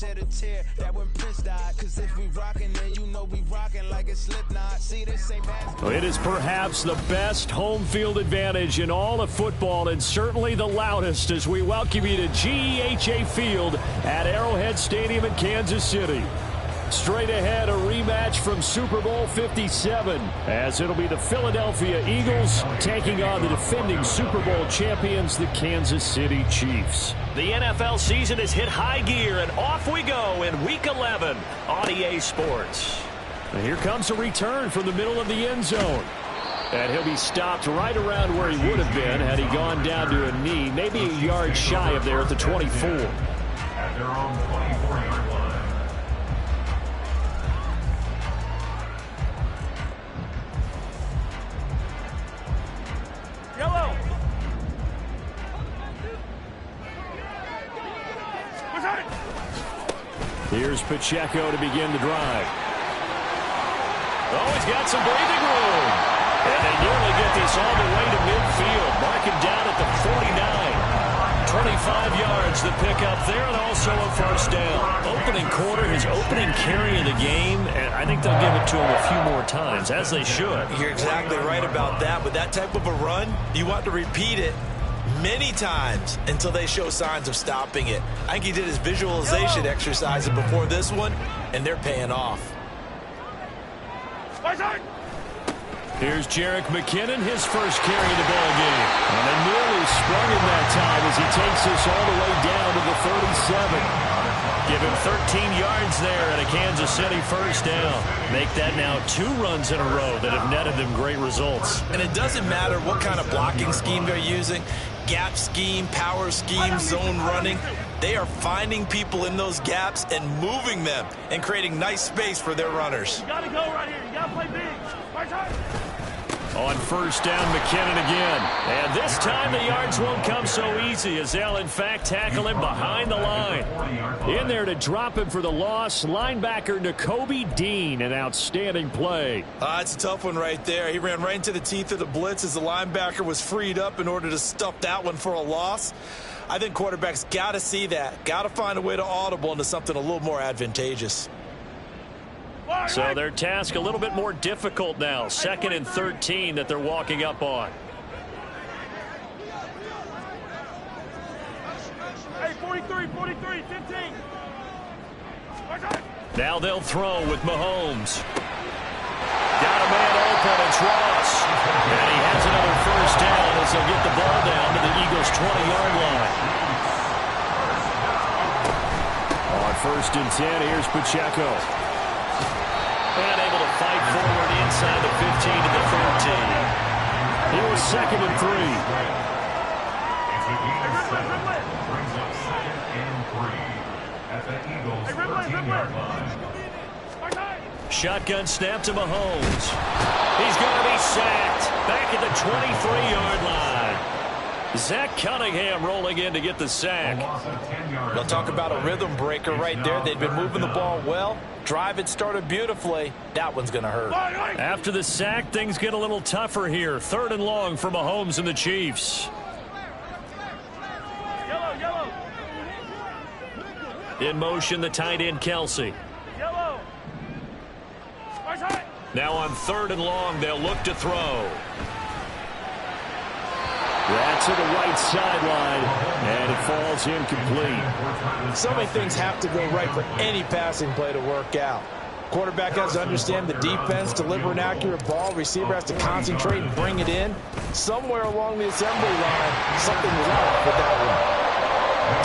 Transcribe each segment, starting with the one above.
shed a tear that when Prince died. Cause if we rockin', then you know we rockin' like a Slipknot. See, this ain't basketball. It is perhaps the best home field advantage in all of football, and certainly the loudest as we welcome you to GEHA Field at Arrowhead Stadium in Kansas City. Straight ahead, a rematch from Super Bowl 57, as it'll be the Philadelphia Eagles taking on the defending Super Bowl champions, the Kansas City Chiefs. The NFL season has hit high gear, and off we go in Week 11 on EA Sports. And here comes a return from the middle of the end zone. And he'll be stopped right around where he would have been had he gone down to a knee, maybe a yard shy of there at the 24. At their own 24-yard line. Yellow. Here's Pacheco to begin the drive. Oh, he's got some breathing room. And they nearly get this all the way to midfield. Mark him down at the 49. 25 yards the pickup there, and also a first down. Opening quarter, his opening carry of the game, and I think they'll give it to him a few more times, as they should. You're exactly right about that. With that type of a run, you want to repeat it many times until they show signs of stopping it. I think he did his visualization exercises before this one, and they're paying off. Here's Jerick McKinnon, his first carry of the ball game. And they nearly sprung him that time as he takes us all the way down to the 37. Give him 13 yards there and a Kansas City first down. Make that now 2 runs in a row that have netted them great results. And it doesn't matter what kind of blocking scheme they're using, gap scheme, power scheme, zone running. They are finding people in those gaps and moving them and creating nice space for their runners. You got to go right here. You got to play big. On first down, McKinnon again. And this time the yards won't come so easy as they'll, in fact, tackle him behind the line. In there to drop him for the loss, linebacker Nakobe Dean. An outstanding play. It's a tough one right there. He ran right into the teeth of the blitz as the linebacker was freed up in order to stuff that one for a loss. I think quarterbacks got to see that. Got to find a way to audible into something a little more advantageous. So their task a little bit more difficult now. 2nd and 13 that they're walking up on. Hey, 43, 15. Now they'll throw with Mahomes. Got a man open, it's Ross. And he has another first down as they'll get the ball down to the Eagles' 20-yard line. On 1st and 10, here's Pacheco. And able to fight forward inside the 15 to the 13. It was 2nd and 3. Brings up 2nd and 3 at the Eagles' 13-yard line. Shotgun snap to Mahomes. He's going to be sacked back at the 23-yard line. Zach Cunningham rolling in to get the sack. They'll talk about a rhythm breaker right there. They've been moving the ball well. Drive had started beautifully. That one's going to hurt. After the sack, things get a little tougher here. 3rd and long for Mahomes and the Chiefs. Yellow. In motion, the tight end, Kelsey. Yellow. Now on 3rd and long, they'll look to throw. That's to the right sideline, and it falls incomplete. So many things have to go right for any passing play to work out. Quarterback has to understand the defense, deliver an accurate ball. Receiver has to concentrate and bring it in. Somewhere along the assembly line, something was off with that one.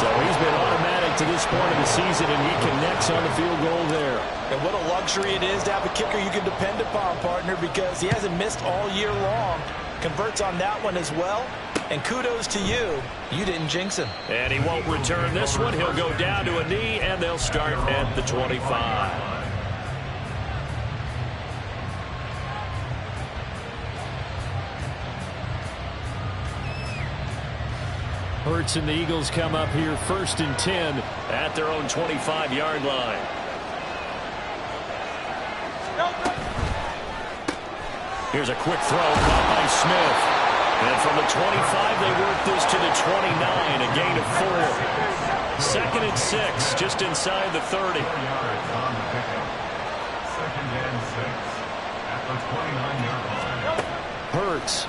So he's been automatic to this point of the season, and he connects on the field goal there. And what a luxury it is to have a kicker you can depend upon, partner, because he hasn't missed all year long. Converts on that one as well. And kudos to you. You didn't jinx him. And he won't return this one. He'll go down to a knee, and they'll start at the 25. Hurts and the Eagles come up here 1st and 10 at their own 25-yard line. Here's a quick throw caught by Smith. And from the 25, they work this to the 29, a gain of 4. 2nd and 6, just inside the 30. 4 yards on the pickup. 2nd and 6 at the 29-yard line. Hurts.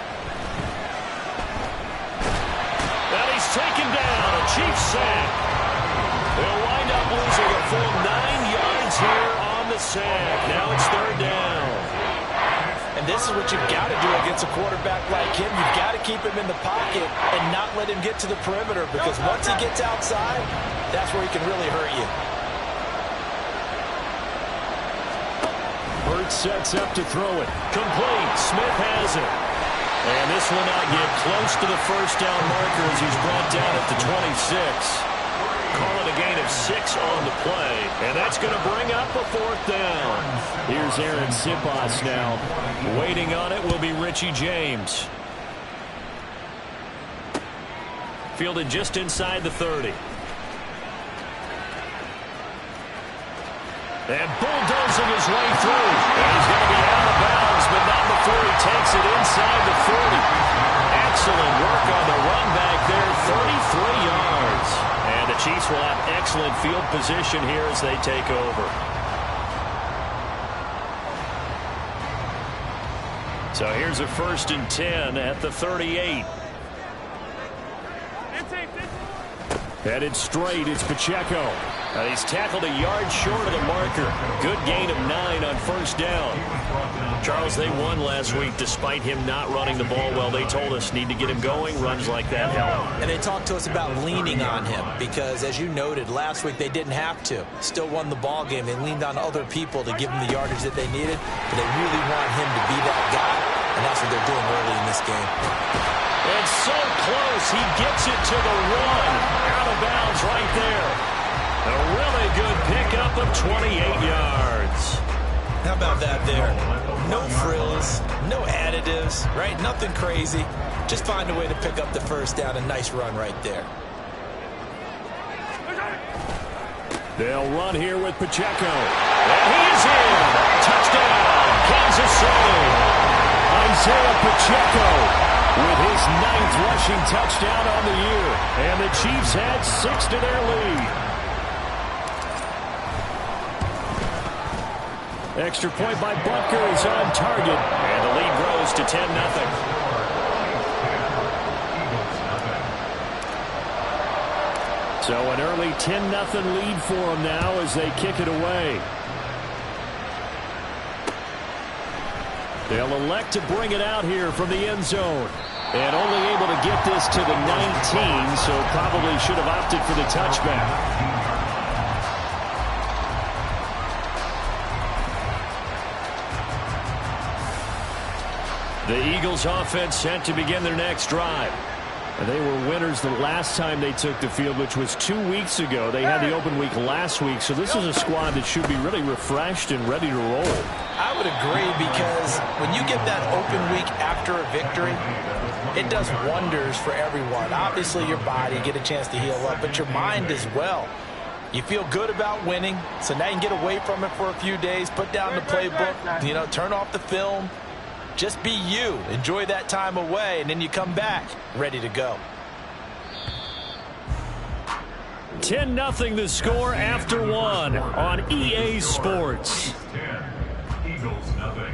And he's taken down. A Chiefs sack. They'll wind up losing a full 9 yards here on the sack. Now it's 3rd down. And this is what you've got to do against a quarterback like him. You've got to keep him in the pocket and not let him get to the perimeter, because once he gets outside, that's where he can really hurt you. Hurts sets up to throw it. Complete. Smith has it. And this will not get close to the first down marker as he's brought down at the 26. Call it a gain of 6 on the play. And that's going to bring up a 4th down. Here's Aaron Sipas now. Waiting on it will be Richie James. Fielded just inside the 30. And bulldozing his way through. And he's going to be out of bounds, but not before he takes it inside the 40. Excellent work on the run back there, 33 yards. And the Chiefs will have excellent field position here as they take over. So here's a 1st and 10 at the 38. Headed straight, it's Pacheco. He's tackled a yard short of the marker. Good gain of 9 on 1st down. Charles, they won last week despite him not running the ball well. They told us need to get him going. Runs like that help. And they talked to us about leaning on him because, as you noted, last week they didn't have to. Still won the ball game. They leaned on other people to give them the yardage that they needed, but they really want him to be that guy, and that's what they're doing early in this game. And so close, he gets it to the 1. Out of bounds right there. A really good pickup of 28 yards. How about that there? No frills, no additives, right? Nothing crazy. Just find a way to pick up the 1st down. A nice run right there. They'll run here with Pacheco. And he is in. Touchdown, Kansas City. Isaiah Pacheco with his 9th rushing touchdown on the year. And the Chiefs add 6 to their lead. Extra point by Butker is on target. And the lead grows to 10-0. So an early 10-0 lead for them now as they kick it away. They'll elect to bring it out here from the end zone. And only able to get this to the 19, so probably should have opted for the touchback. The Eagles offense set to begin their next drive. And they were winners the last time they took the field, which was 2 weeks ago. They had the open week last week, so this is a squad that should be really refreshed and ready to roll. I would agree, because when you get that open week after a victory, it does wonders for everyone. Obviously, your body, get a chance to heal up, but your mind as well. You feel good about winning, so now you can get away from it for a few days, put down the playbook, turn off the film. Just be you. Enjoy that time away, and then you come back ready to go. 10-0 the score after 1 on EA Sports. 10, Eagles nothing.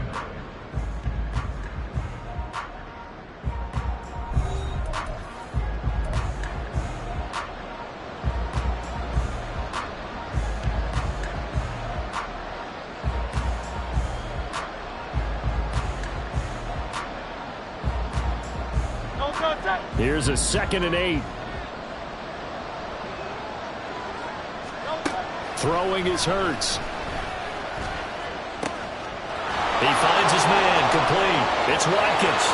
Here's a 2nd and 8. Throwing is Hurts. He finds his man, complete. It's Watkins.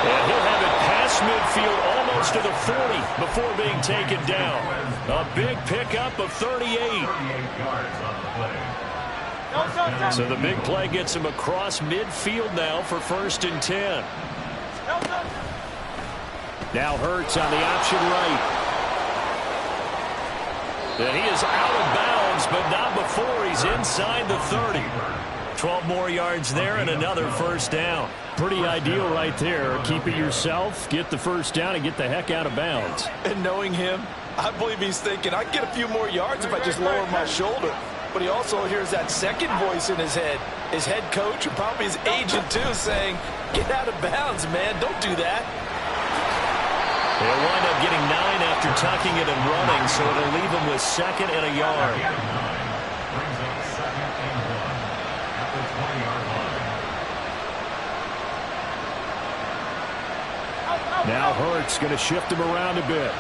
And he'll have it past midfield almost to the 40 before being taken down. A big pickup of 38. 38 yards on the play. So the big play gets him across midfield now for 1st and 10. Now Hurts on the option right. And he is out of bounds, but not before he's inside the 30. 12 more yards there and another 1st down. Pretty ideal right there. Keep it yourself, get the 1st down, and get the heck out of bounds. And knowing him, I believe he's thinking, I can get a few more yards if I just lower my shoulder. But he also hears that second voice in his head. His head coach, or probably his agent too, saying, get out of bounds, man. Don't do that. They'll wind up getting 9 after tucking it and running, so it'll leave them with 2nd and a yard. Brings up 2nd and 1 at the 20-yard line. Now Hurts going to shift him around a bit.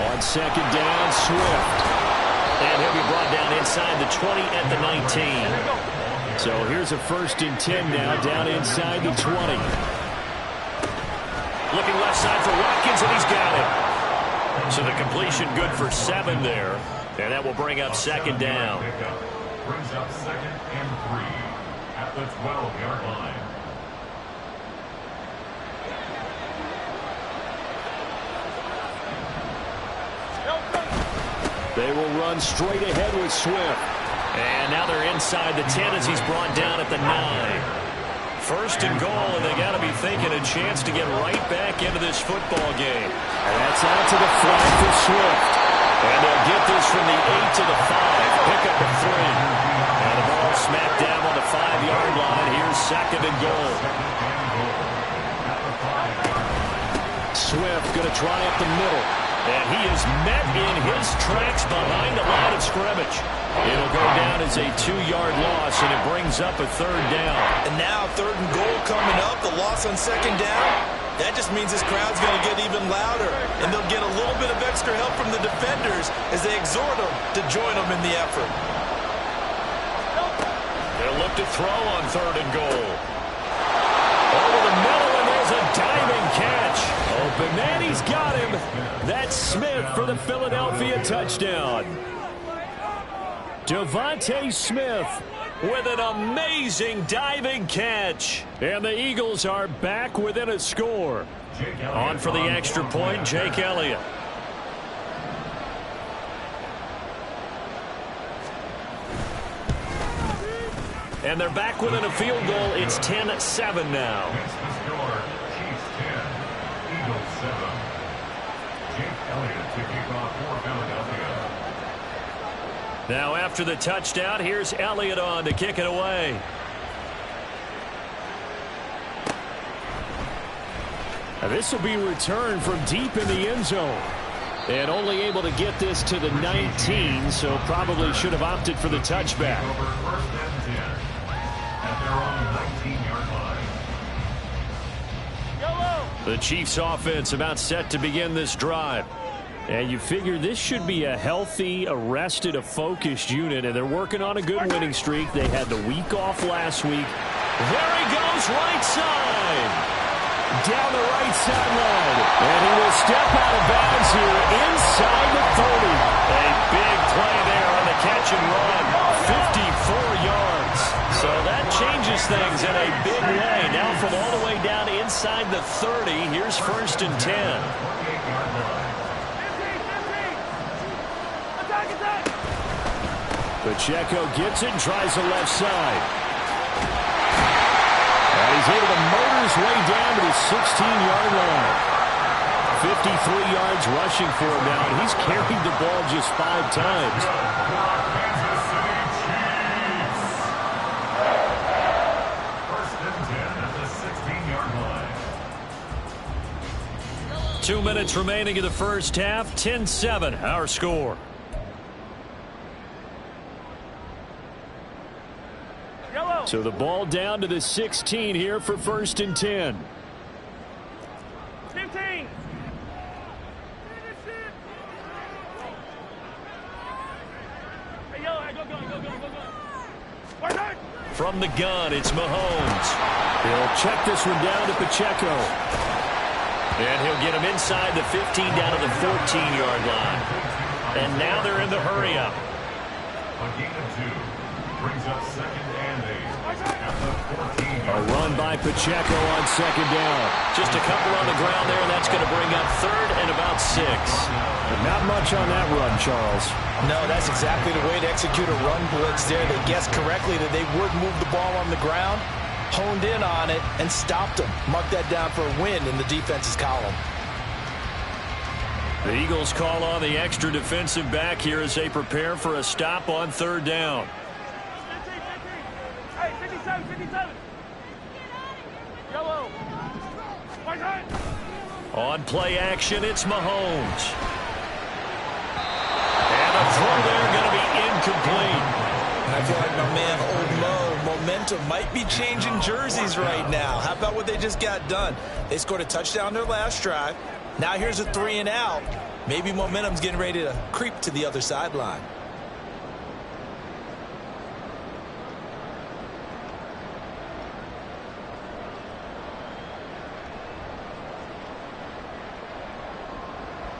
On 2nd down, Swift. And he'll be brought down inside the 20 at the 19. So here's a 1st and 10 now, down inside the 20. Looking left side for Watkins, and he's got it. So the completion good for 7 there. And that will bring up 2nd down. Brings up 2nd and 3 at the 12-yard line. They will run straight ahead with Swift. And now they're inside the 10 as he's brought down at the 9. 1st and goal, and they got to be thinking a chance to get right back into this football game. And that's out to the flat for Swift. And they'll get this from the 8 to the 5. Pick up a 3. And the ball smacked down on the 5-yard line. Here's 2nd and goal. Swift going to try up the middle. And he is met in his tracks behind the line of scrimmage. It'll go down as a 2-yard loss, and it brings up a 3rd down. And now 3rd and goal coming up, the loss on 2nd down. That just means this crowd's going to get even louder, and they'll get a little bit of extra help from the defenders as they exhort them to join them in the effort. They'll look to throw on 3rd and goal. Over the middle, and there's a diving catch. Open man, he's got him. That's Smith for the Philadelphia touchdown. Devontae Smith with an amazing diving catch. And the Eagles are back within a score. On for the extra point, Jake Elliott. And they're back within a field goal. It's 10-7 now. Makes the score Chiefs 10, Eagles 7. Jake Elliott to kick off for Philadelphia. Now after the touchdown, here's Elliott on to kick it away. Now this will be returned from deep in the end zone. And only able to get this to the 19, so probably should have opted for the touchback. Over 1st and 10 at their own 19-yard line. The Chiefs offense about set to begin this drive. And you figure this should be a healthy, arrested, a focused unit, and they're working on a good winning streak. They had the week off last week. There he goes, right side. Down the right sideline. And he will step out of bounds here inside the 30. A big play there on the catch and run. 54 yards. So that changes things in a big way. Now from all the way down inside the 30, here's 1st and 10. Pacheco gets it and tries the left side. And he's able to motor his way down to the 16-yard line. 53 yards rushing for him now, and he's carried the ball just 5 times. Kansas City Chiefs. 1st and 10 at the 16-yard line. 2 minutes remaining in the first half. 10-7, our score. So the ball down to the 16 here for 1st and 10. 15. Hey, go. From the gun, it's Mahomes. He'll check this one down to Pacheco. And he'll get him inside the 15 down to the 14-yard line. And now they're in the hurry-up. A gain of 2 brings up 2nd and 8 at the 14-yard A run by Pacheco on 2nd down. Just a couple on the ground there, and that's going to bring up 3rd and about 6. But not much on that run, Charles. No, that's exactly the way to execute a run blitz there. They guessed correctly that they would move the ball on the ground. honed in on it and stopped them. Mark that down for a win in the defense's column. The Eagles call on the extra defensive back here as they prepare for a stop on third down. Hey, 57, 57. Yellow. On play action, it's Mahomes. And a throw there going to be incomplete. I feel like my man, Old Mo, momentum might be changing jerseys right now. How about what they just got done? They scored a touchdown their last drive. Now here's a 3 and out. Maybe momentum's getting ready to creep to the other sideline.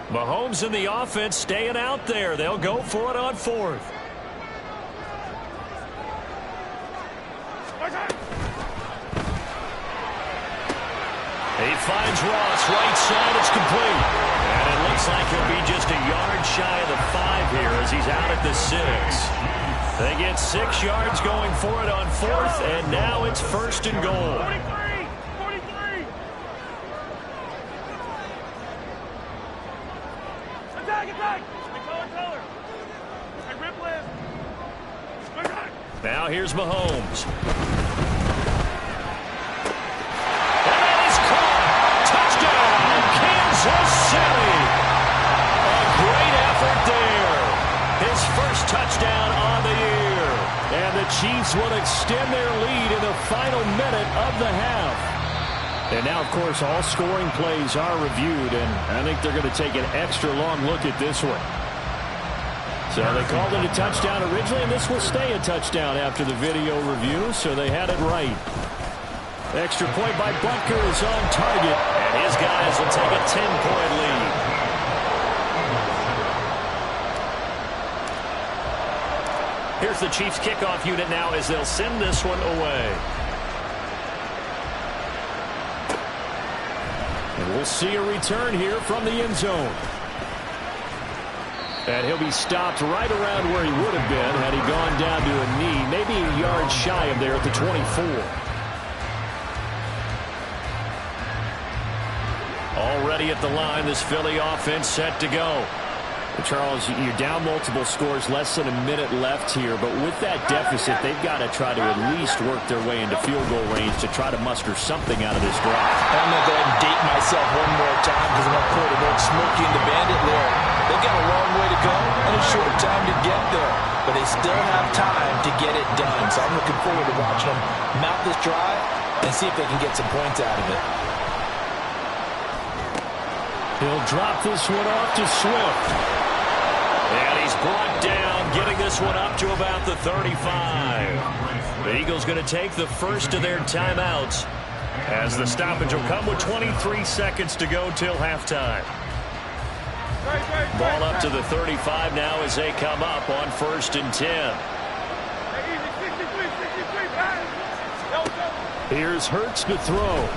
Mahomes and the offense staying out there. They'll go for it on fourth. He finds Ross, right side, it's complete. And it looks like he'll be just a yard shy of the 5 here as he's out at the 6. They get 6 yards going for it on fourth, and now it's first and goal. 43, 43. Attack, attack. Color. Hey, rip left. Now here's Mahomes. Kansas City. A great effort there. His first touchdown on the year. And the Chiefs will extend their lead in the final minute of the half. And now, of course, all scoring plays are reviewed, and I think they're going to take an extra long look at this one. So they called it a touchdown originally, and this will stay a touchdown after the video review, so they had it right. Extra point by Butker is on target, and his guys will take a 10-point lead. Here's the Chiefs kickoff unit now as they'll send this one away. And we'll see a return here from the end zone. And he'll be stopped right around where he would have been had he gone down to a knee, maybe a yard shy of there at the 24. Already at the line, this Philly offense set to go. Charles, you're down multiple scores, less than a minute left here, but with that deficit, they've got to try to at least work their way into field goal range to try to muster something out of this drive. I'm going to go ahead and date myself one more time because I'm going to put a little Smokey and the Bandit there. They've got a long way to go and a short time to get there, but they still have time to get it done. So I'm looking forward to watching them mount this drive and see if they can get some points out of it. He'll drop this one off to Swift. And he's brought down, getting this one up to about the 35. The Eagles going to take the first of their timeouts as the stoppage will come with 23 seconds to go till halftime. Ball up to the 35 now as they come up on 1st and 10. Here's Hurts to throw.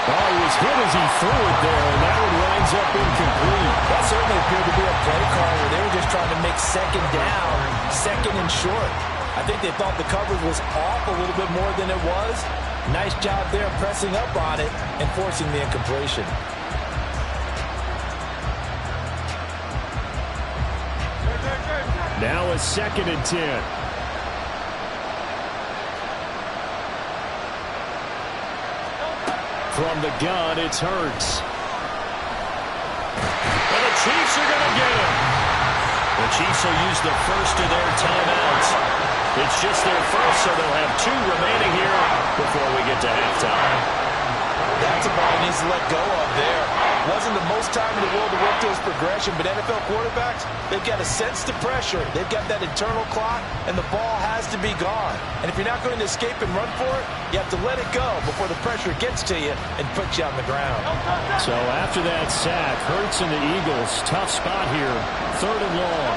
Oh, he was hit as he threw it there, and that one winds up incomplete. That certainly appeared to be a play call where they were just trying to make second down, second and short. I think they thought the coverage was off a little bit more than it was. Nice job there pressing up on it and forcing the incompletion. Now a 2nd and 10. From the gun, it's Hurts. And the Chiefs are going to get him. The Chiefs will use the first of their timeouts. It's just their first, so they'll have 2 remaining here before we get to halftime. That's a ball he needs to let go of there. Wasn't the most time in the world to work to his progression, but NFL quarterbacks, they've got to sense the pressure. They've got that internal clock, and the ball has to be gone. And if you're not going to escape and run for it, you have to let it go before the pressure gets to you and puts you on the ground. So after that sack, Hurts and the Eagles, tough spot here, 3rd and long.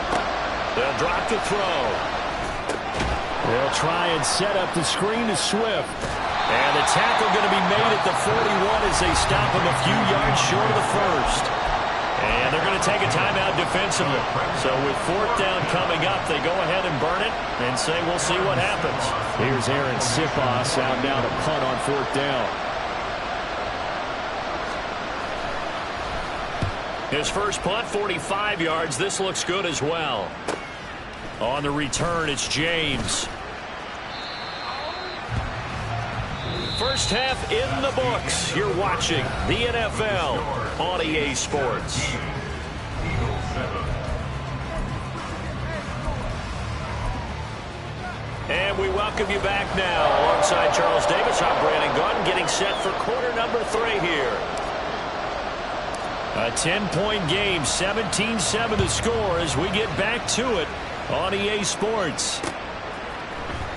They'll drop the throw. They'll try and set up the screen to Swift. And the tackle going to be made at the 41 as they stop him a few yards short of the first. And they're going to take a timeout defensively. So with fourth down coming up, they go ahead and burn it and say we'll see what happens. Here's Aaron Sipos out now to punt on fourth down. His first punt, 45 yards. This looks good as well. On the return, it's James. First half in the books. You're watching the NFL on EA Sports. And we welcome you back now. Alongside Charles Davis, I'm Brandon Gunn, getting set for quarter number 3 here. A 10-point game, 17-7 the score as we get back to it on EA Sports.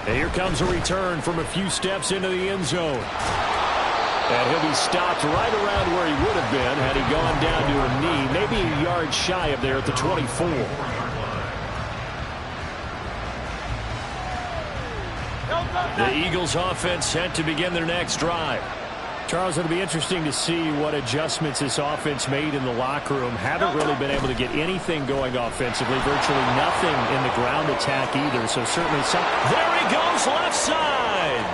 And here comes a return from a few steps into the end zone. And he'll be stopped right around where he would have been had he gone down to a knee, maybe a yard shy of there at the 24. The Eagles offense set to begin their next drive. Charles, it'll be interesting to see what adjustments this offense made in the locker room. Haven't really been able to get anything going offensively. Virtually nothing in the ground attack either. So certainly some. There he goes left side.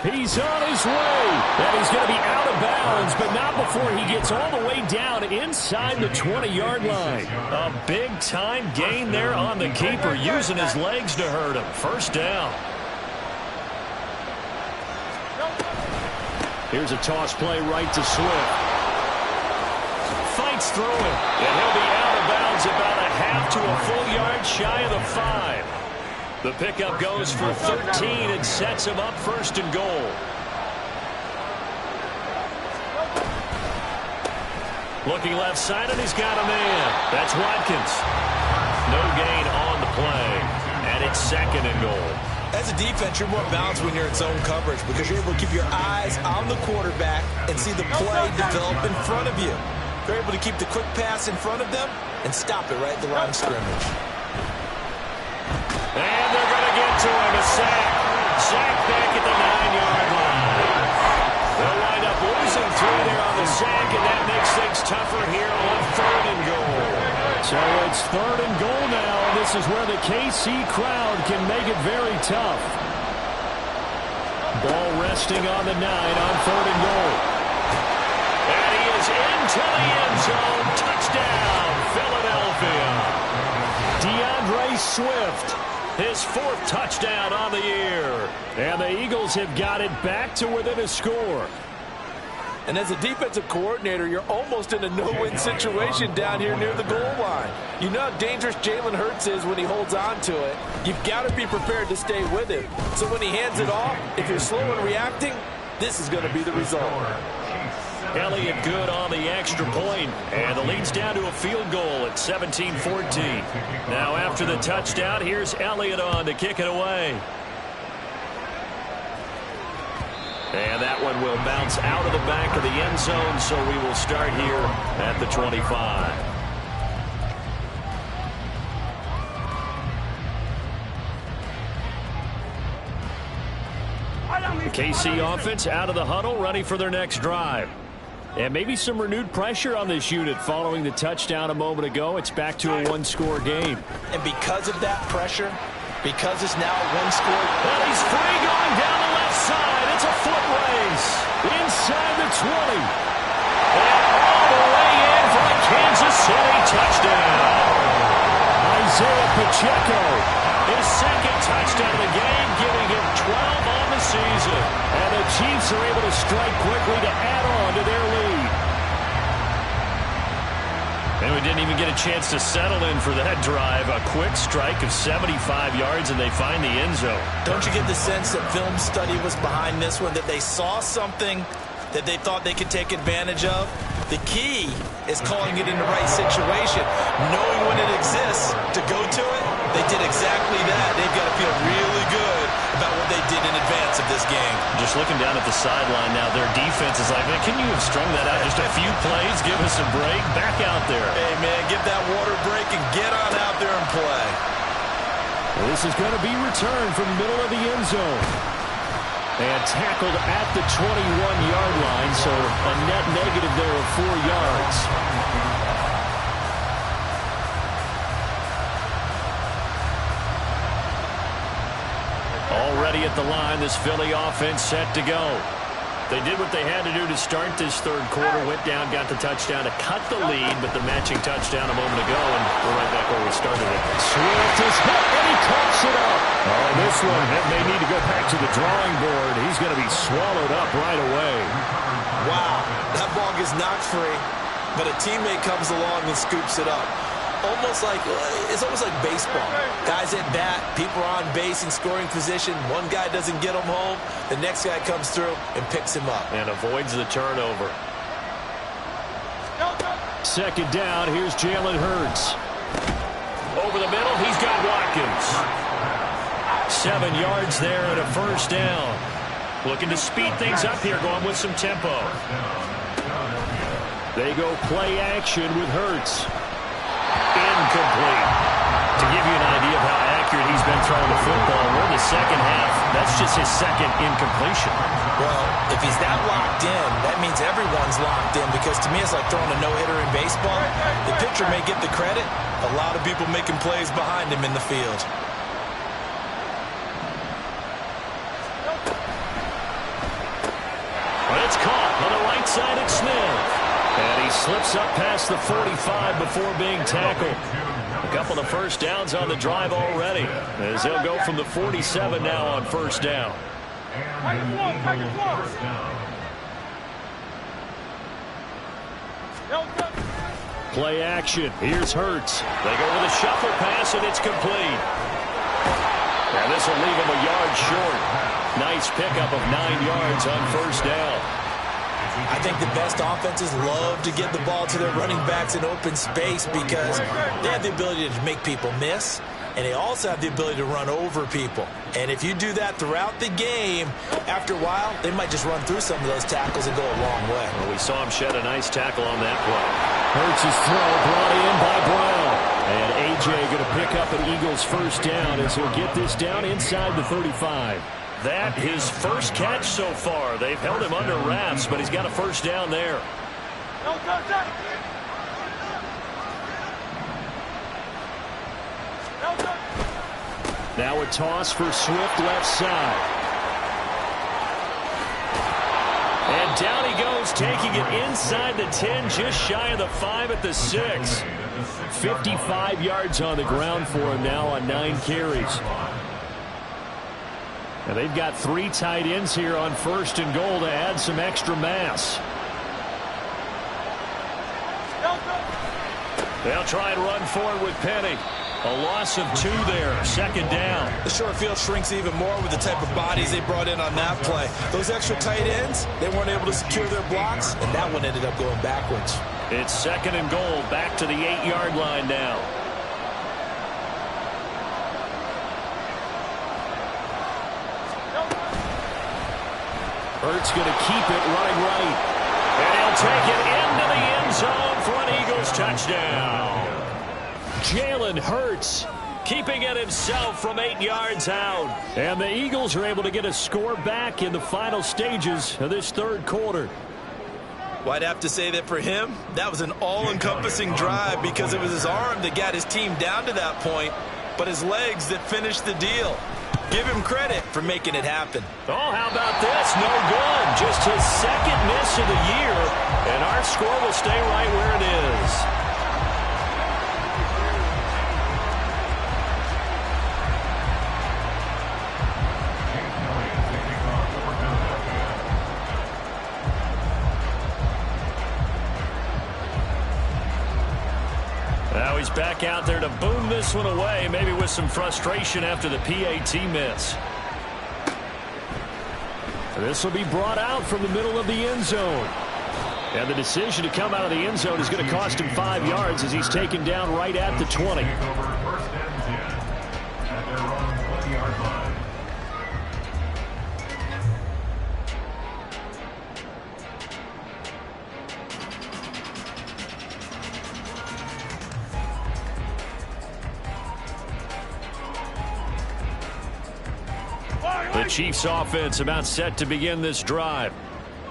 He's on his way. And he's going to be out of bounds, but not before he gets all the way down inside the 20-yard line. A big-time gain there on the keeper, using his legs to hurt him. First down. Here's a toss play right to Swift. Fights through it, and he'll be out of bounds about a half to a full yard shy of the 5. The pickup goes for 13 and sets him up first and goal. Looking left side, and he's got a man. That's Watkins. No gain on the play, and it's second and goal. As a defense, you're more balanced when you're in zone coverage because you're able to keep your eyes on the quarterback and see the play develop in front of you. You're able to keep the quick pass in front of them and stop it right at the line of scrimmage. And they're going to get to him. A sack. Sack back at the 9-yard line. They'll wind up losing 3 there on the sack, and that makes things tougher here on third and goal. So it's third and goal now, and this is where the KC crowd can make it very tough. Ball resting on the 9 on third and goal. And he is into the end zone. Touchdown, Philadelphia. DeAndre Swift. His 4th touchdown on the year. And the Eagles have got it back to within a score. And as a defensive coordinator, you're almost in a no-win situation down here near the goal line. You know how dangerous Jalen Hurts is when he holds on to it. You've got to be prepared to stay with him. So when he hands it off, if you're slow in reacting, this is going to be the result. Elliott good on the extra point, and the lead's down to a field goal at 17-14. Now after the touchdown, here's Elliott on to kick it away. And that one will bounce out of the back of the end zone, so we will start here at the 25. The KC offense out of the huddle, ready for their next drive. And maybe some renewed pressure on this unit following the touchdown a moment ago. It's back to a one-score game. And because of that pressure, because it's now a one-score, well, he's free going down the left side. It's a foot race. Inside the 20. And all the way in for a Kansas City touchdown. Isaiah Pacheco. His 2nd touchdown of the game, giving him 12 on the season. And the Chiefs are able to strike quickly to add on to their lead. And we didn't even get a chance to settle in for that drive. A quick strike of 75 yards, and they find the end zone. Don't you get the sense that film study was behind this one, that they saw something that they thought they could take advantage of? The key is calling it in the right situation, knowing when it exists to go to it. They did exactly that. They've got to feel really good about what they did in advance of this game. Just looking down at the sideline now, their defense is like, man, can you have strung that out just a few plays? Give us a break. Back out there. Hey, man, give that water break and get on out there and play. Well, this is going to be returned from the middle of the end zone. And tackled at the 21-yard line, so a net negative there of 4 yards. at the line. This Philly offense set to go. They did what they had to do to start this third quarter. Went down, got the touchdown to cut the lead, but the matching touchdown a moment ago, and we're right back where we started it. Swift is hit, and he coughs it up. Oh, this one may need to go back to the drawing board. He's going to be swallowed up right away. Wow, that ball gets knocked free, but a teammate comes along and scoops it up. It's almost like baseball. Guys at bat, people are on base in scoring position. One guy doesn't get him home. The next guy comes through and picks him up. And avoids the turnover. Second down, here's Jalen Hurts. Over the middle, he's got Watkins. 7 yards there and a first down. Looking to speed things up here, going with some tempo. They go play action with Hurts. Incomplete. To give you an idea of how accurate he's been throwing the football, we're in the second half. That's just his second incompletion. Well, if he's that locked in, that means everyone's locked in, because to me it's like throwing a no-hitter in baseball. The pitcher may get the credit. A lot of people making plays behind him in the field. But it's caught on the right side at Smith. And he slips up past the 45 before being tackled. A couple of first downs on the drive already, as they'll go from the 47 now on first down. Play action. Here's Hurts. They go with a shuffle pass, and it's complete. And this will leave him a yard short. Nice pickup of 9 yards on first down. I think the best offenses love to get the ball to their running backs in open space, because they have the ability to make people miss, and they also have the ability to run over people. And if you do that throughout the game, after a while, they might just run through some of those tackles and go a long way. Well, we saw him shed a nice tackle on that play. Hurts' throw brought in by Brown. And A.J. going to pick up an Eagles first down as he'll get this down inside the 35. That his first catch so far. They've held him under wraps, but he's got a first down there. Now a toss for Swift left side. And down he goes, taking it inside the 10, just shy of the 5 at the 6. 55 yards on the ground for him now on 9 carries. And they've got 3 tight ends here on first and goal to add some extra mass. They'll try and run forward with Penny. A loss of 2 there, second down. The short field shrinks even more with the type of bodies they brought in on that play. Those extra tight ends, they weren't able to secure their blocks, and that one ended up going backwards. It's second and goal, back to the 8-yard line now. Hurts going to keep it running right. And he'll take it into the end zone for an Eagles touchdown. Jalen Hurts keeping it himself from 8 yards out. And the Eagles are able to get a score back in the final stages of this third quarter. Well, I'd have to say that for him, that was an all-encompassing drive, because it was his arm that got his team down to that point, but his legs that finished the deal. Give him credit for making it happen. Oh, how about this? No good. Just his second miss of the year, and our score will stay right where it is. Now he's back out there to boom this one away, maybe with some frustration after the PAT miss. This will be brought out from the middle of the end zone. And the decision to come out of the end zone is going to cost him 5 yards as he's taken down right at the 20. The Chiefs offense about set to begin this drive.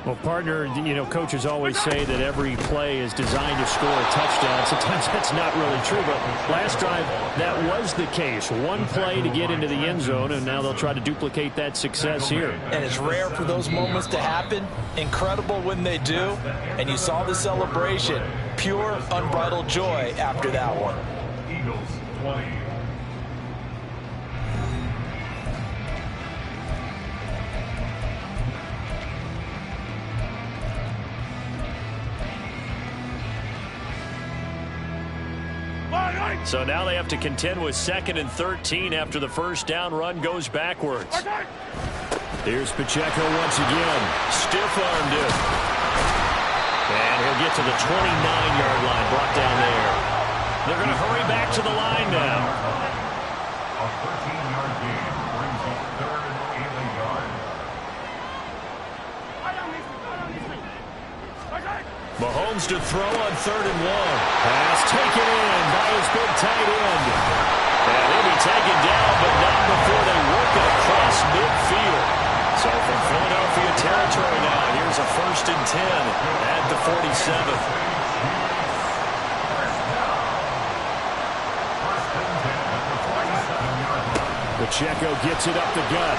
Well, partner, you know, coaches always say that every play is designed to score a touchdown. Sometimes that's not really true, but last drive, that was the case. One play to get into the end zone, and now they'll try to duplicate that success here. And it's rare for those moments to happen. Incredible when they do. And you saw the celebration. Pure, unbridled joy after that one. Eagles 20. So now they have to contend with 2nd and 13 after the first down run goes backwards. Here's Pacheco once again. Stiff-armed it. And he'll get to the 29-yard line, brought down there. They're going to hurry back to the line now. A 13-yard gain brings up 3rd and 8 yard. Mahomes to throw on 3rd and 1. Pass taken in by his big tight end. And he'll be taken down, but not before they work it across midfield. So from Philadelphia territory now, here's a 1st and 10 at the 47. Pacheco gets it up the gut.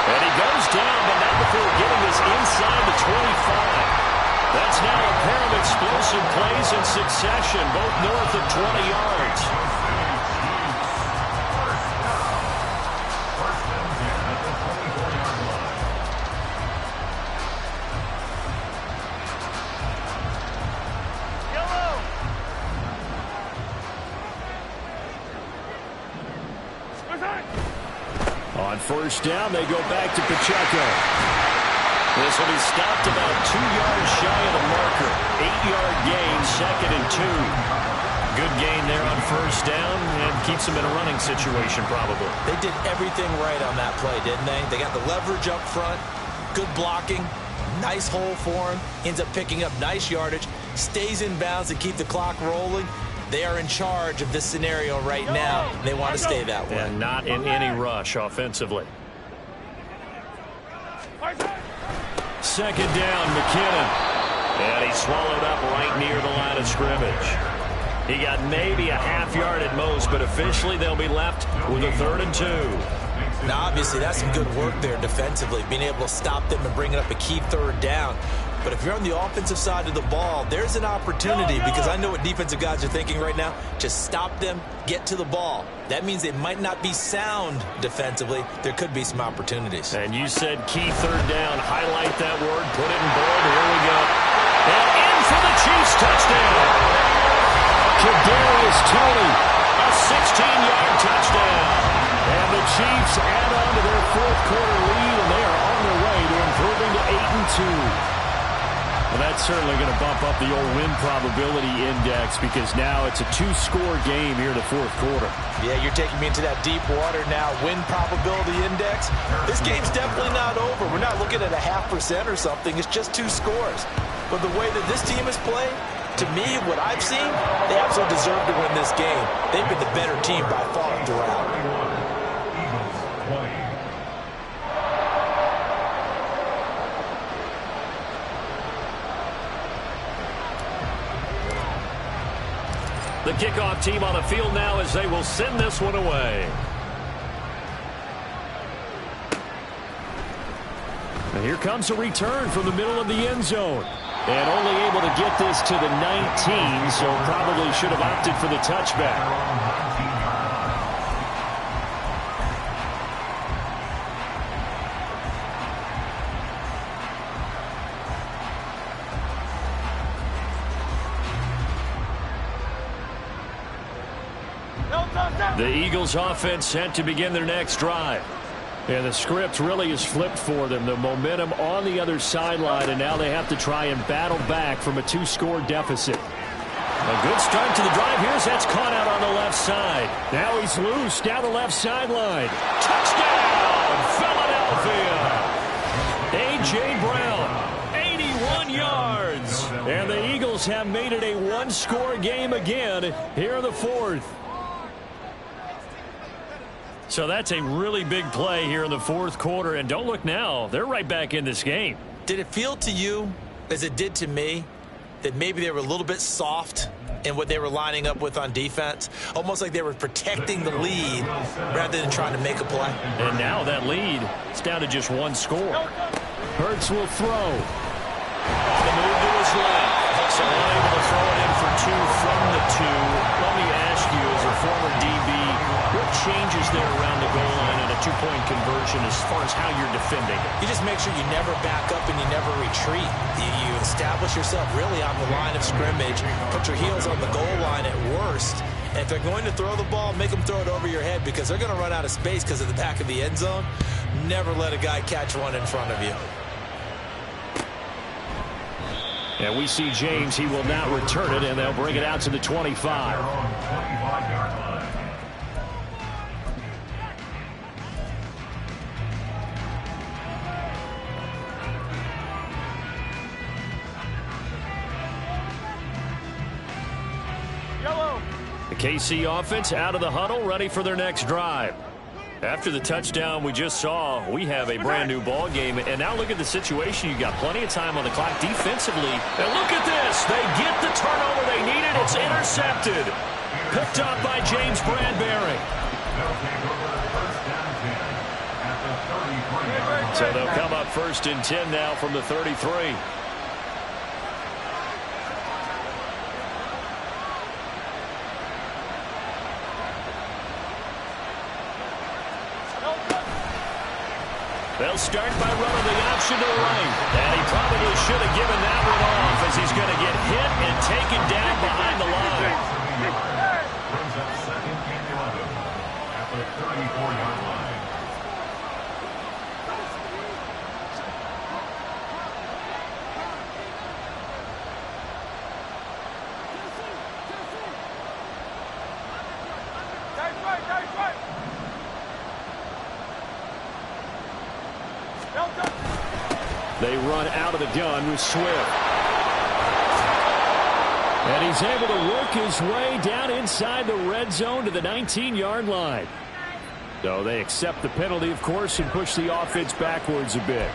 And he goes down, but not before getting this inside the 25. That's now a pair of explosive plays in succession, both north of 20 yards. On 1st down, they go back to Pacheco. This will be stopped about 2 yards shy of the marker. 8-yard gain, 2nd and 2. Good gain there on 1st down and keeps them in a running situation probably. They did everything right on that play, didn't they? They got the leverage up front, good blocking, nice hole for him, ends up picking up nice yardage, stays in bounds to keep the clock rolling. They are in charge of this scenario right now. They want to stay that way. And not in any rush offensively. 2nd down, McKinnon. And he's swallowed up right near the line of scrimmage. He got maybe a half yard at most, but officially they'll be left with a 3rd and 2. Now, obviously, that's some good work there defensively, being able to stop them and bring up a key 3rd down. But if you're on the offensive side of the ball, there's an opportunity, because I know what defensive guys are thinking right now. Just stop them, get to the ball. That means they might not be sound defensively. There could be some opportunities. And you said key 3rd down. Highlight that word. Put it in bold. Here we go. And in for the Chiefs touchdown. Kadarius Toney, a 16-yard touchdown. And the Chiefs add on to their 4th quarter lead, and they are on their way to improving to 8-2. Well, that's certainly going to bump up the old win probability index, because now it's a 2-score game here in the 4th quarter. Yeah, you're taking me into that deep water now. Win probability index. This game's definitely not over. We're not looking at a 0.5% or something. It's just 2 scores. But the way that this team has played, to me, what I've seen, they absolutely deserve to win this game. They've been the better team by far throughout. Eagles 20. The kickoff team on the field now as they will send this one away. And here comes a return from the middle of the end zone. And only able to get this to the 19, so probably should have opted for the touchback. The Eagles offense set to begin their next drive. And the script really is flipped for them. The momentum on the other sideline, and now they have to try and battle back from a 2-score deficit. A good start to the drive. Here's that's caught out on the left side. Now he's loose down the left sideline. Touchdown, Philadelphia. A.J. Brown, 81 yards. And the Eagles have made it a 1-score game again here in the 4th. So that's a really big play here in the fourth quarter. And don't look now. They're right back in this game. Did it feel to you, as it did to me, that maybe they were a little bit soft in what they were lining up with on defense? Almost like they were protecting the lead rather than trying to make a play. And now that lead is down to just one score. Hurts will throw. The move to his left. So unable to throw it in for two from the two. Let me ask you, as a former DB, what changes there around the goal line in a two-point conversion as far as how you're defending it? You just make sure you never back up and you never retreat. You establish yourself really on the line of scrimmage, put your heels on the goal line at worst. And if they're going to throw the ball, make them throw it over your head because they're going to run out of space because of the back of the end zone. Never let a guy catch one in front of you. And we see James. He will not return it, and they'll bring it out to the 25. Yellow. The KC offense out of the huddle, ready for their next drive. After the touchdown we just saw, we have a brand new ball game. And now look at the situation. You got plenty of time on the clock defensively. And look at this. They get the turnover they needed. It's intercepted. Picked up by James Bradbury. So they'll come up 1st and 10 now from the 33. They'll start by running the option to the right. And he probably should have given that one off as he's going to get hit and taken down behind the line. Brings up 2nd and 11 at the 34-yard line. They run out of the gun with Swift. And he's able to work his way down inside the red zone to the 19-yard line. So they accept the penalty, of course, and push the offense backwards a bit.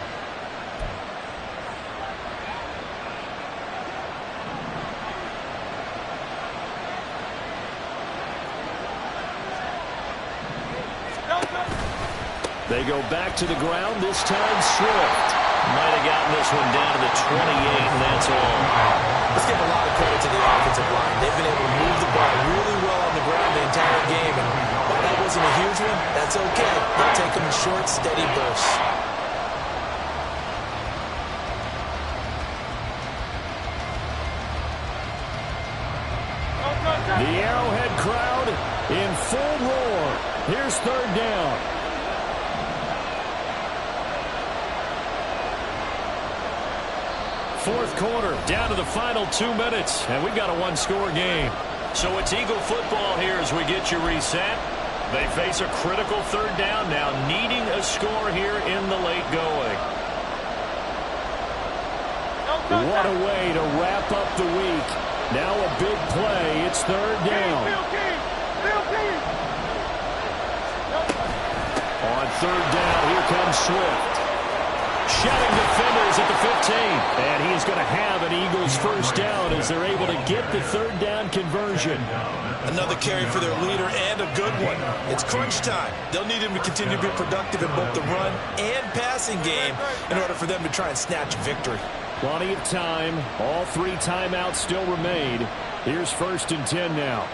They go back to the ground, this time Swift. Might have gotten this one down to the 28, and that's all. Let's give a lot of credit to the offensive line. They've been able to move the ball really well on the ground the entire game. And while that wasn't a huge one, that's okay. They'll take them in short, steady bursts. The Arrowhead crowd in full roar. Here's 3rd down. Fourth quarter, down to the final 2 minutes, and we've got a one-score game. So it's Eagle football here as we get you reset. They face a critical 3rd down now, needing a score here in the late going. What a way to wrap up the week. Now a big play. It's 3rd down. On 3rd down, here comes Swift. Shedding defenders at the 15. And he is going to have an Eagles 1st down as they're able to get the 3rd down conversion. Another carry for their leader and a good one. It's crunch time. They'll need him to continue to be productive in both the run and passing game in order for them to try and snatch a victory. Plenty of time. All 3 timeouts still remain. Here's 1st and 10 now.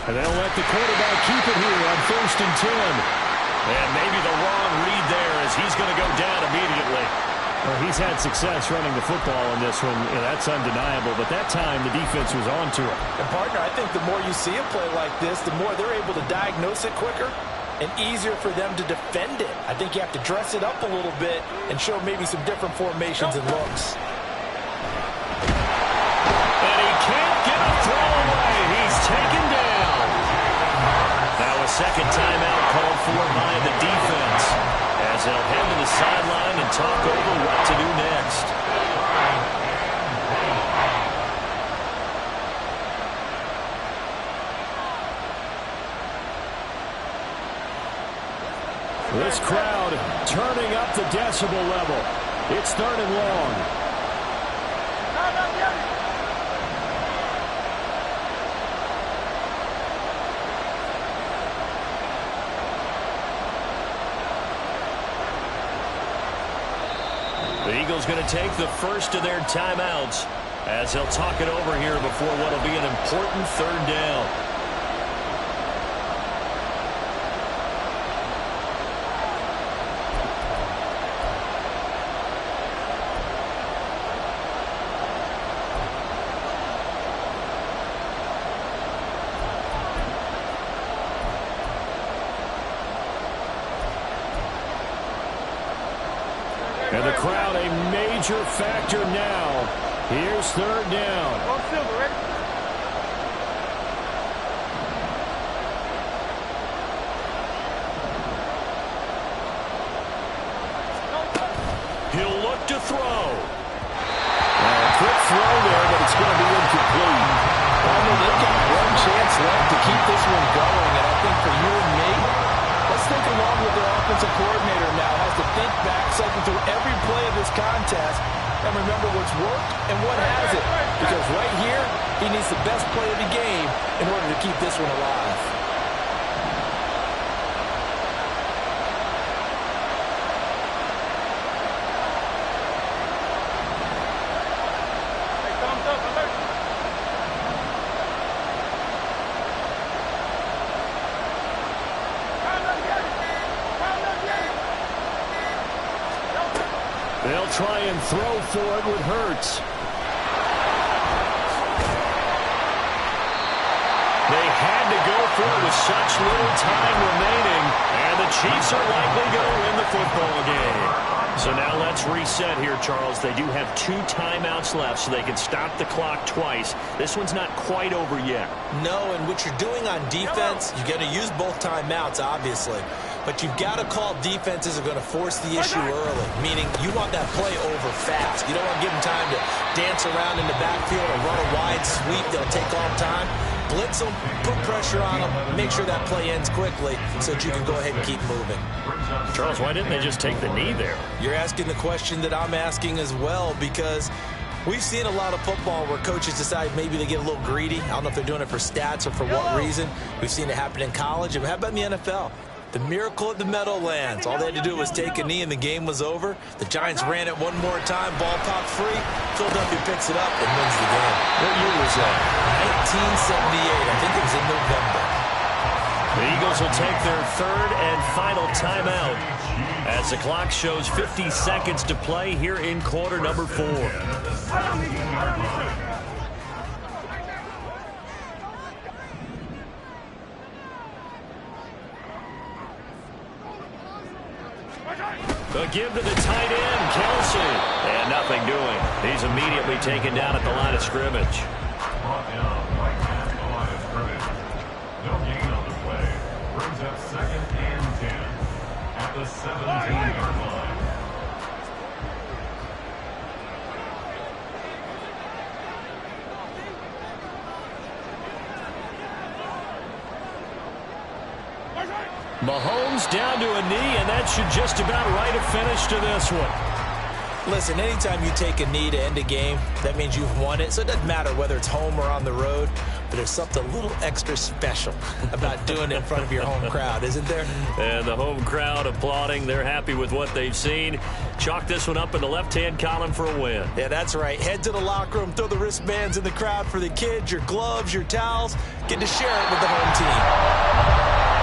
And they'll let the quarterback keep it here on 1st and 10. And maybe the wrong read there as he's going to go down immediately. Well, he's had success running the football in this one. That's undeniable. But that time, the defense was on to it. And, partner, I think the more you see a play like this, the more they're able to diagnose it quicker and easier for them to defend it. I think you have to dress it up a little bit and show maybe some different formations and looks. And he can't get a throw away. He's taken down. Now a second timeout called for by the defense as they'll head to the sideline and talk over what to do next. decibel level. It's 3rd and long. The Eagles going to take the first of their timeouts as they'll talk it over here before what will be an important 3rd down. And the crowd a major factor now. Here's 3rd down. He'll look to throw. Quick throw there, but it's going to be incomplete. They've got one chance left to keep this one going, and I think for you and me, let's think along with their offensive coordinator now. Has to think back, cycle through every play of this contest, and remember what's worked and what hasn't. Because right here, he needs the best play of the game in order to keep this one alive. They'll try and throw for it with Hurts. They had to go for it with such little time remaining, and the Chiefs are likely going to win the football game. So now let's reset here, Charles. They do have 2 timeouts left, so they can stop the clock twice. This one's not quite over yet. No, and what you're doing on defense, you're going to use both timeouts, obviously. But you've got to call defenses are going to force the issue early, meaning you want that play over fast. You don't want to give them time to dance around in the backfield or run a wide sweep. They'll take all time. Blitz them, put pressure on them, make sure that play ends quickly so that you can go ahead and keep moving. Charles, why didn't they just take the knee there? You're asking the question that I'm asking as well, because we've seen a lot of football where coaches decide maybe they get a little greedy. I don't know if they're doing it for stats or for what reason. We've seen it happen in college. And how about in the NFL? The miracle at the Meadowlands. All they had to do was take a knee and the game was over. The Giants ran it one more time. Ball popped free. Philadelphia picks it up and wins the game. What year was that? 1978. I think it was in November. The Eagles will take their 3rd and final timeout as the clock shows 50 seconds to play here in quarter number 4. The give to the tight end, Kelsey. And nothing doing. He's immediately taken down at the line of scrimmage. Brought down right at the line of scrimmage. No gain on the play. Brings up 2nd and 10 at the 17-yard line. Mahomes down to a knee, and that should just about write a finish to this one. Listen, anytime you take a knee to end a game, that means you've won it. So it doesn't matter whether it's home or on the road, but there's something a little extra special about doing it in front of your home crowd, isn't there? And the home crowd applauding. They're happy with what they've seen. Chalk this one up in the left-hand column for a win. Yeah, that's right. Head to the locker room, throw the wristbands in the crowd for the kids, your gloves, your towels. Get to share it with the home team.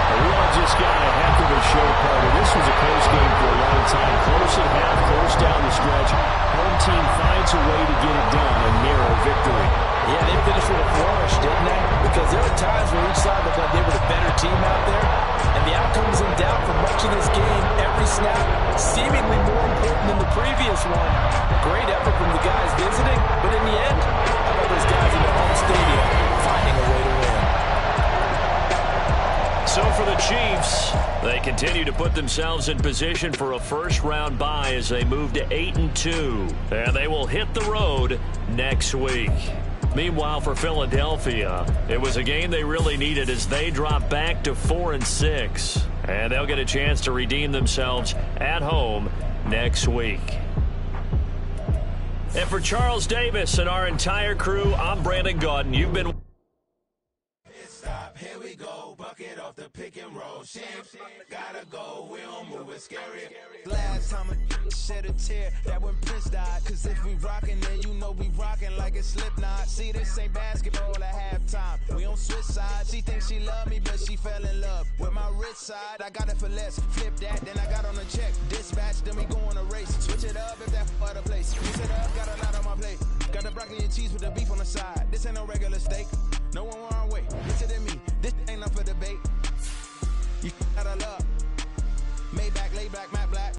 We all just got a heck of a show, Carter. This was a close game for a long time. Close at half, close down the stretch. Home team finds a way to get it done, a narrow victory. Yeah, they finished with a flourish, didn't they? Because there were times where each side looked like they were the better team out there. And the outcome was in doubt for much of this game. Every snap seemingly more important than the previous one. Great effort from the guys visiting. But in the end, how about those guys in their home stadium finding a way to win? So for the Chiefs, they continue to put themselves in position for a first-round bye as they move to 8-2. And they will hit the road next week. Meanwhile, for Philadelphia, it was a game they really needed as they drop back to 4-6. And they'll get a chance to redeem themselves at home next week. And for Charles Davis and our entire crew, I'm Brandon Gaudin. You've been... Stop, here we go, bucket off the pick and roll. Champs, gotta go, we don't move it scary. Last time I shed a tear, that when Prince died. Cause if we rockin', then you know we rockin' like a Slipknot. See, this ain't basketball at halftime. We don't switch sides. She thinks she love me, but she fell in love with my rich side. I got it for less, flip that, then I got on a check. Dispatch, then we go on a race. Switch it up if that other place. Mix it up, got a lot on my plate. Got the broccoli and cheese with the beef on the side. This ain't no regular steak.